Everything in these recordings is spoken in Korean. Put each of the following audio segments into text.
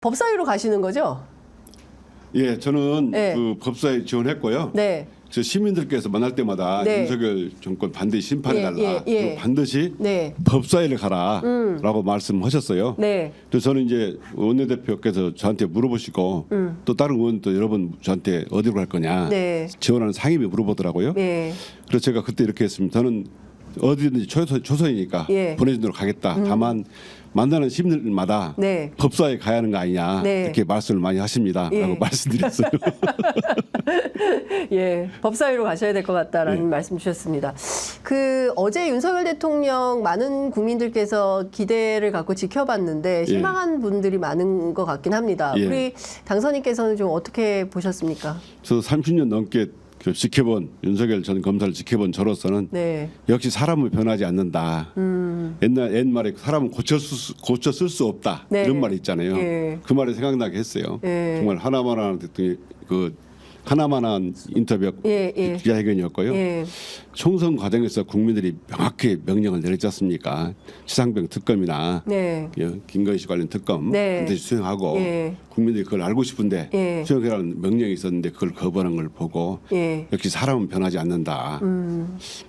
법사위로 가시는 거죠? 예, 저는 네. 그 법사에 지원했고요. 네. 저 시민들께서 만날 때마다 네. 윤석열 정권 반드시 심판해달라. 그리고 반드시 네. 법사위를 가라라고 말씀하셨어요. 네. 그래서 저는 이제 원내대표께서 저한테 물어보시고 또 다른 의원도 여러 번 저한테 어디로 갈 거냐 네. 지원하는 상임위 물어보더라고요. 네. 그래서 제가 그때 이렇게 했습니다. 저는 어디든지 조선이니까 예. 보내준 대로 가겠다. 다만 만나는 시민들마다 네. 법사에 가야 하는 거 아니냐 네. 이렇게 말씀을 많이 하십니다. 예. 라고 말씀드렸어요. 예, 법사위로 가셔야 될 것 같다라는 말씀 주셨습니다. 그 어제 윤석열 대통령 많은 국민들께서 기대를 갖고 지켜봤는데 실망한 분들이 많은 것 같긴 합니다. 예. 우리 당선인께서는 좀 어떻게 보셨습니까? 저 30년 넘게 그 지켜본 윤석열 전 검사를 지켜본 저로서는 네. 역시 사람은 변하지 않는다. 옛말에 사람은 고쳐 쓸 수 없다. 네. 이런 말이 있잖아요. 예. 그 말이 생각나게 했어요. 예. 정말 하나만한 대통령 하나만한 인터뷰 예, 예. 기자회견이었고요. 예. 총선 과정에서 국민들이 명확히 명령을 내렸지 않습니까? 치상병 특검이나 네. 김건희 관련 특검 네. 반드시 수행하고 예. 국민들이 그걸 알고 싶은데 예. 수행해라는 명령이 있었는데 그걸 거부하는 걸 보고 예. 역시 사람은 변하지 않는다.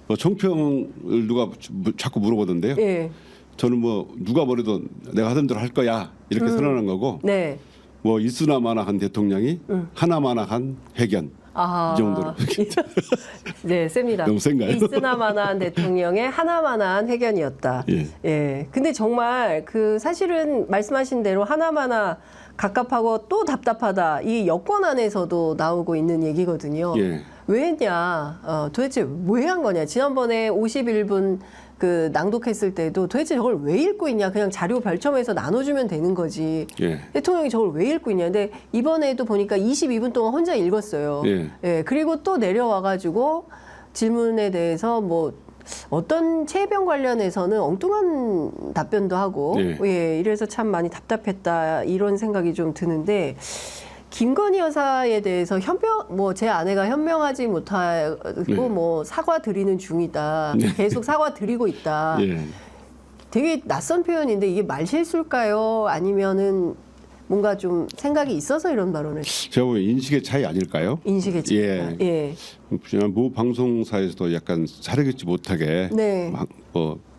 뭐 총평을 누가 자꾸 물어보던데요. 예. 저는 뭐 누가 뭐래도 내가 하던 대로 할 거야 이렇게 선언한 거고 네. 뭐 있으나마나한 대통령이 하나마나한 회견 아, 이 정도로. 네, 셉니다. 너무 센가요? 있으나마나한 대통령의 하나마나한 회견이었다. 예. 예. 근데 정말 그 사실은 말씀하신 대로 하나마나 갑갑하고 또 답답하다. 이 여권 안에서도 나오고 있는 얘기거든요. 예. 왜 했냐? 도대체 왜 한 거냐? 지난번에 51분 그 낭독했을 때도 도대체 저걸 왜 읽고 있냐? 그냥 자료 별첨해서 나눠주면 되는 거지. 예. 대통령이 저걸 왜 읽고 있냐? 근데 이번에도 보니까 22분 동안 혼자 읽었어요. 예. 예, 그리고 또 내려와가지고 질문에 대해서 뭐 어떤 체병 관련해서는 엉뚱한 답변도 하고, 예. 이래서 참 많이 답답했다 이런 생각이 좀 드는데. 김건희 여사에 대해서 제 아내가 현명하지 못하고 네. 뭐 사과 드리는 중이다. 계속 사과 드리고 있다. 예. 되게 낯선 표현인데 이게 말실수일까요? 아니면은 뭔가 좀 생각이 있어서 이런 발언을 제가 보기엔 인식의 차이 아닐까요? 인식의 차이. 예. 예. 모 방송사에서도 약간 사려듣지 못하게 네.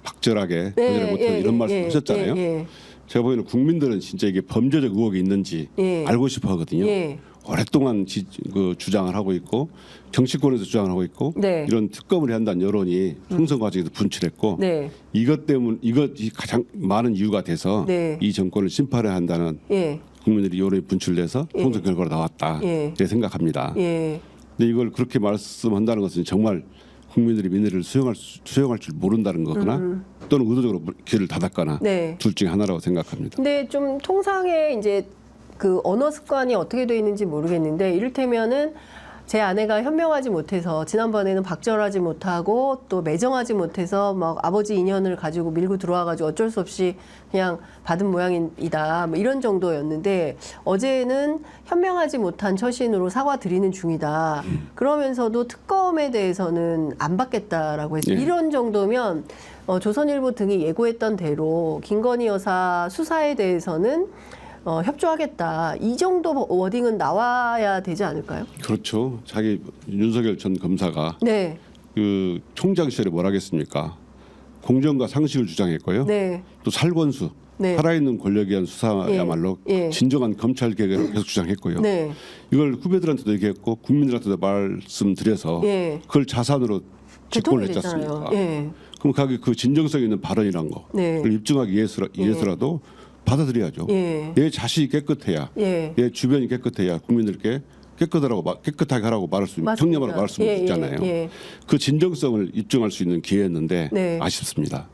박절하게 이런 말씀 하셨잖아요. 예. 제가 보기에는 국민들은 진짜 이게 범죄적 의혹이 있는지 예. 알고 싶어 하거든요. 예. 오랫동안 주장을 하고 있고 정치권에서 주장을 하고 있고 네. 이런 특검을 해야 한다는 여론이 총선 과정에서 분출했고 네. 이것이 가장 많은 이유가 돼서 네. 이 정권을 심판해야 한다는 예. 국민들이 여론이 분출돼서 총선 결과가 나왔다. 예. 이렇게 생각합니다. 예. 근데 이걸 그렇게 말씀한다는 것은 정말 국민들이 민의를 수용할 줄 모른다는 거거나 또는 의도적으로 귀를 닫았거나 네. 둘 중에 하나라고 생각합니다. 근데 좀 통상의 이제 그 언어 습관이 어떻게 돼 있는지 모르겠는데 이를테면은 제 아내가 현명하지 못해서 지난번에는 박절하지 못하고 또 매정하지 못해서 막 아버지 인연을 가지고 밀고 들어와가지고 어쩔 수 없이 그냥 받은 모양이다 뭐 이런 정도였는데 어제는 현명하지 못한 처신으로 사과드리는 중이다. 그러면서도 특검에 대해서는 안 받겠다라고 했어요. 예. 이런 정도면 조선일보 등이 예고했던 대로 김건희 여사 수사에 대해서는 협조하겠다. 이 정도 워딩은 나와야 되지 않을까요? 그렇죠. 자기 윤석열 전 검사가 네. 그 총장 시절에 뭘 하겠습니까? 공정과 상식을 주장했고요. 네. 또 살권수, 네. 살아있는 권력에 의한 수사야말로 예. 진정한 검찰 개혁을 계속 주장했고요. 네. 이걸 후배들한테도 얘기했고 국민들한테도 말씀드려서 예. 그걸 자산으로 집권을 했지 대통령이잖아요. 않습니까? 예. 그럼 그 진정성 있는 발언이란 거 네. 그걸 입증하기 위해서라도 받아들여야죠. 예. 얘 자식이 깨끗해야, 예. 얘 주변이 깨끗해야 국민들께 깨끗하게 하라고 말할 수 맞습니다. 청렴하라고 말할 수 있잖아요. 예. 그 진정성을 입증할 수 있는 기회였는데 네. 아쉽습니다.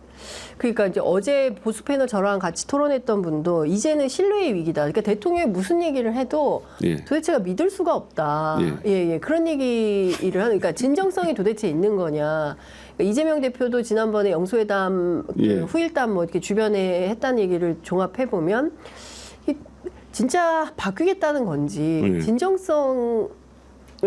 그러니까 이제 어제 보수 패널 저랑 같이 토론했던 분도 이제는 신뢰의 위기다. 그러니까 대통령이 무슨 얘기를 해도 예. 도대체가 믿을 수가 없다. 예. 그런 얘기를 하는. 그러니까 진정성이 도대체 있는 거냐. 그러니까 이재명 대표도 지난번에 영수회담 예. 후일담 뭐 이렇게 주변에 했다는 얘기를 종합해 보면 진짜 바뀌겠다는 건지 예. 진정성을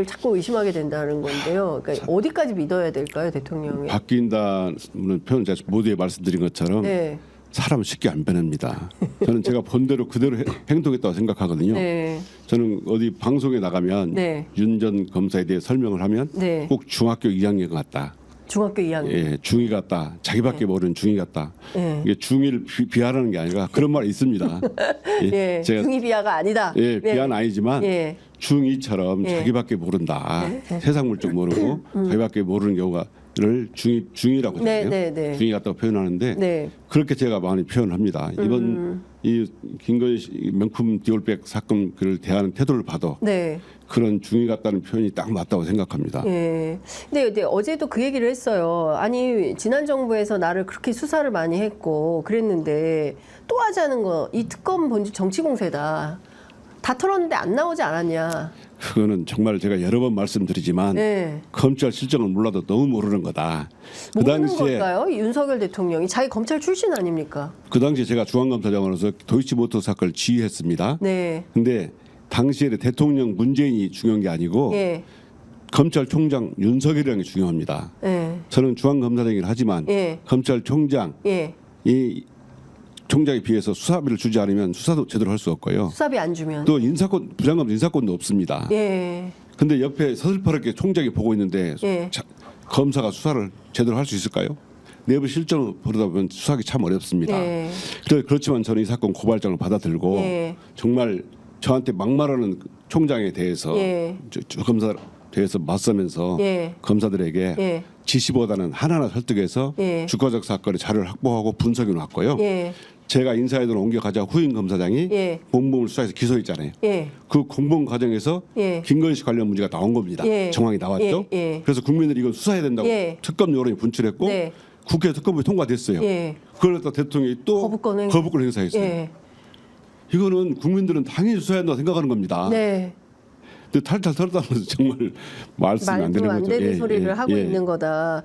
자꾸 의심하게 된다는 건데요. 그러니까 어디까지 믿어야 될까요, 대통령이? 바뀐다는 표현 제가 모두에 말씀드린 것처럼 네. 사람은 쉽게 안 변합니다. 저는 제가 본 대로 그대로 행동했다고 생각하거든요. 네. 저는 어디 방송에 나가면 네. 윤 전 검사에 대해 설명을 하면 네. 꼭 중학교 2학년 같다. 중학교 2학년. 예, 중2 같다. 자기밖에 모르는 중2 같다. 네. 이게 중2를 비하라는 게 아니라 그런 말이 있습니다. 예. 제가 중이 비하가 아니다. 예, 네. 비하는 아니지만 예. 중2처럼 예. 자기밖에 모른다. 세상 물정 모르고 자기밖에 모르는 경우가를 중2라고 하잖아요. 네, 네, 네. 중2 같다고 표현하는데 네. 그렇게 제가 많이 표현을 합니다. 이번 이 김건희 씨 명품 디올백 사건 그를 대하는 태도를 봐도 네. 그런 중이 같다는 표현이 딱 맞다고 생각합니다. 예. 근데 어제도 그 얘기를 했어요. 아니, 지난 정부에서 나를 그렇게 수사를 많이 했고 그랬는데 또 하자는 거, 이 특검 본질 정치 공세다. 다 털었는데 안 나오지 않았냐. 그거는 정말 제가 여러 번 말씀드리지만 네. 검찰 실정을 몰라도 너무 모르는 거다. 모르는 걸까요? 윤석열 대통령이 자기 검찰 출신 아닙니까? 그 당시에 제가 중앙검사장으로서 도이치모터 사건을 지휘했습니다. 네. 근데 당시에 대통령 문재인이 중요한 게 아니고 예. 검찰총장 윤석열이라는 게 중요합니다. 예. 저는 중앙검사장이긴 하지만 예. 검찰총장 예. 이 총장에 비해서 수사비를 주지 않으면 수사도 제대로 할 수 없고요. 수사비 안 주면. 또 인사권 부장검 인사권도 없습니다. 예. 근데 옆에 서슬퍼렇게 총장이 보고 있는데 예. 검사가 수사를 제대로 할 수 있을까요? 내부 실정을 보다 보면 수사하기 참 어렵습니다. 예. 그렇지만 저는 이 사건 고발장을 받아들고 예. 정말 저한테 막말하는 총장에 대해서 예. 저 검사 대해서 맞서면서 예. 검사들에게 예. 지시보다는 하나하나 설득해서 예. 주가적 사건의 자료를 확보하고 분석해 놨고요. 예. 제가 인사이드로 옮겨가자 후임 검사장이 예. 공범을 수사해서 기소했잖아요. 예. 그 공범 과정에서 예. 김건희 씨 관련 문제가 나온 겁니다. 예. 정황이 나왔죠. 예. 예. 그래서 국민들이 이걸 수사해야 된다고 예. 특검 여론이 분출했고 네. 국회 특검이 통과됐어요. 예. 그걸 갖다 대통령이 또 거부권 행사했어요. 예. 이거는 국민들은 당연히 수사해야 한다고 생각하는 겁니다. 네. 근데 탈탈 털었다면서 정말 말씀이 안 말도 되는 안 거죠. 되는 예, 소리를 예, 하고 예. 있는 거다.